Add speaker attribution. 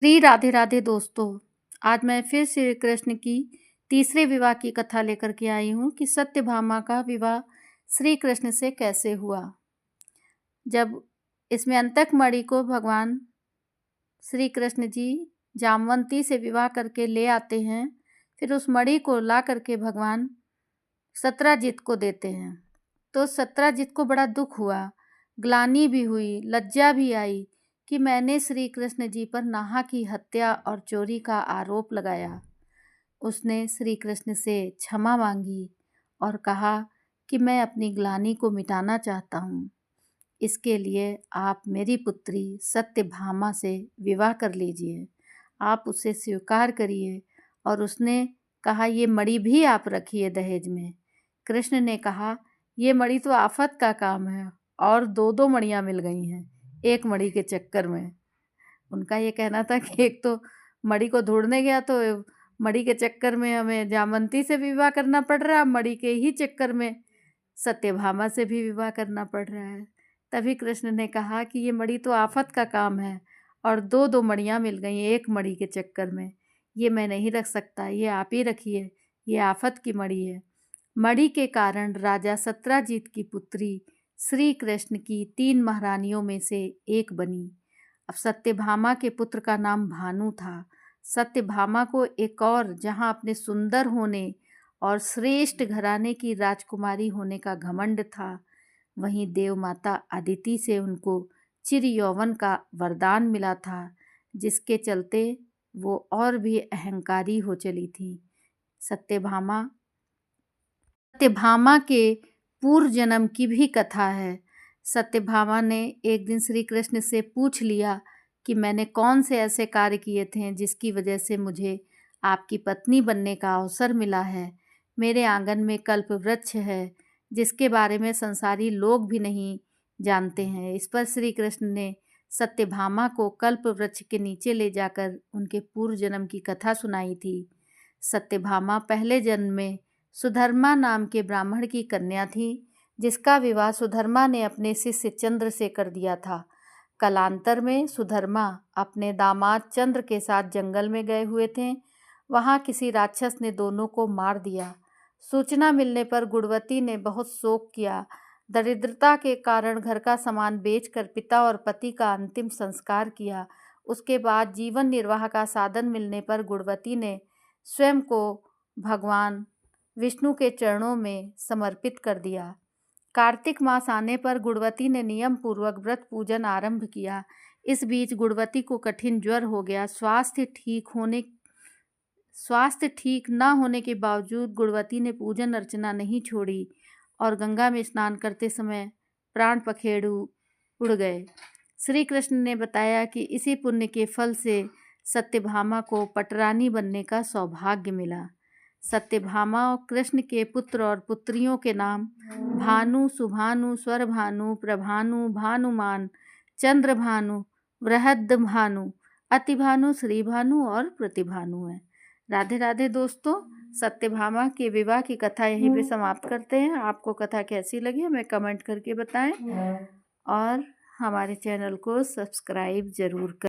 Speaker 1: श्री राधे राधे दोस्तों। आज मैं फिर श्री कृष्ण की तीसरे विवाह की कथा लेकर के आई हूँ कि सत्यभामा का विवाह श्री कृष्ण से कैसे हुआ। जब इसमें अंतक मणि को भगवान श्री कृष्ण जी जामवंती से विवाह करके ले आते हैं, फिर उस मणि को ला करके भगवान सत्राजित को देते हैं। तो सत्राजित को बड़ा दुख हुआ, ग्लानि भी हुई, लज्जा भी आई कि मैंने श्री कृष्ण जी पर नाहा की हत्या और चोरी का आरोप लगाया। उसने श्री कृष्ण से क्षमा मांगी और कहा कि मैं अपनी ग्लानि को मिटाना चाहता हूँ। इसके लिए आप मेरी पुत्री सत्यभामा से विवाह कर लीजिए, आप उसे स्वीकार करिए। और उसने कहा ये मणि भी आप रखिए दहेज में। कृष्ण ने कहा ये मणि तो आफत का काम है, और दो मणियाँ मिल गई हैं एक मणि के चक्कर में। उनका ये कहना था कि एक तो मणि को ढूंढने गया तो मणि के चक्कर में हमें जामवंती से विवाह करना पड़ रहा है, मणि के ही चक्कर में सत्यभामा से भी विवाह करना पड़ रहा है। तभी कृष्ण ने कहा कि ये मणि तो आफत का काम है, और दो मणियाँ मिल गई एक मणि के चक्कर में, ये मैं नहीं रख सकता, ये आप ही रखिए, ये आफत की मणि है। मणि के कारण राजा सत्राजित की पुत्री श्री कृष्ण की 3 महारानियों में से एक बनी। अब सत्यभामा के पुत्र का नाम भानु था। सत्यभामा को एक और जहाँ अपने सुंदर होने और श्रेष्ठ घराने की राजकुमारी होने का घमंड था, वहीं देव माता अदिति से उनको चिर यौवन का वरदान मिला था, जिसके चलते वो और भी अहंकारी हो चली थी। सत्यभामा के पूर्व जन्म की भी कथा है। सत्यभामा ने एक दिन श्री कृष्ण से पूछ लिया कि मैंने कौन से ऐसे कार्य किए थे जिसकी वजह से मुझे आपकी पत्नी बनने का अवसर मिला है। मेरे आंगन में कल्प वृक्ष है जिसके बारे में संसारी लोग भी नहीं जानते हैं। इस पर श्री कृष्ण ने सत्यभामा को कल्प वृक्ष के नीचे ले जाकर उनके पूर्व जन्म की कथा सुनाई थी। सत्यभामा पहले जन्म में सुधर्मा नाम के ब्राह्मण की कन्या थी, जिसका विवाह सुधर्मा ने अपने शिष्य चंद्र से कर दिया था। कालांतर में सुधर्मा अपने दामाद चंद्र के साथ जंगल में गए हुए थे। वहाँ किसी राक्षस ने दोनों को मार दिया। सूचना मिलने पर गुणवती ने बहुत शोक किया। दरिद्रता के कारण घर का सामान बेचकर पिता और पति का अंतिम संस्कार किया। उसके बाद जीवन निर्वाह का साधन मिलने पर गुणवती ने स्वयं को भगवान विष्णु के चरणों में समर्पित कर दिया। कार्तिक मास आने पर गुणवती ने नियम पूर्वक व्रत पूजन आरंभ किया। इस बीच गुणवती को कठिन ज्वर हो गया। स्वास्थ्य ठीक न होने के बावजूद गुणवती ने पूजन अर्चना नहीं छोड़ी और गंगा में स्नान करते समय प्राण पखेरु उड़ गए। श्री कृष्ण ने बताया कि इसी पुण्य के फल से सत्यभामा को पटरानी बनने का सौभाग्य मिला। सत्यभामा और कृष्ण के पुत्र और पुत्रियों के नाम भानु, सुभानु, स्वरभानु, प्रभानु, भानुमान, चंद्रभानु, बृहद्भानु, अतिभानु, श्रीभानु और प्रतिभानु है। राधे राधे दोस्तों। सत्यभामा के विवाह की कथा यहीं पे समाप्त करते हैं। आपको कथा कैसी लगी हमें कमेंट करके बताएं, और हमारे चैनल को सब्सक्राइब जरूर करें।